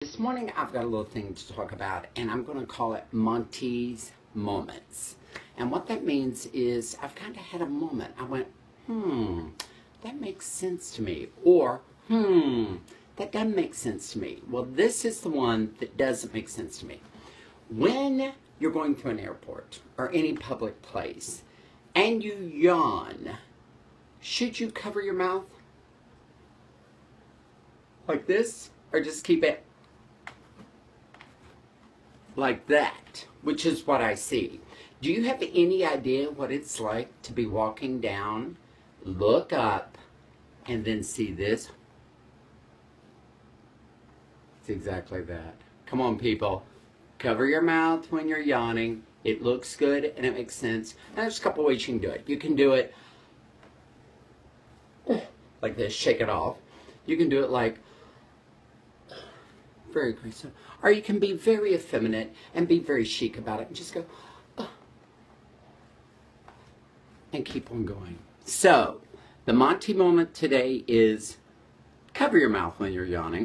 This morning I've got a little thing to talk about, and I'm going to call it Monte's Moments. And what that means is I've kind of had a moment. I went, that makes sense to me. Or, that doesn't make sense to me. Well, this is the one that doesn't make sense to me. When you're going through an airport or any public place and you yawn, should you cover your mouth? Like this? Or just keep it like that, which is what I see. Do you have any idea what it's like to be walking down, look up, and then see this? It's exactly that. Come on, people. Cover your mouth when you're yawning. It looks good and it makes sense. And there's a couple ways you can do it. You can do it like this, shake it off. You can do it like very aggressive. Or you can be very effeminate and be very chic about it and just go, and keep on going. So, the Monte moment today is cover your mouth when you're yawning.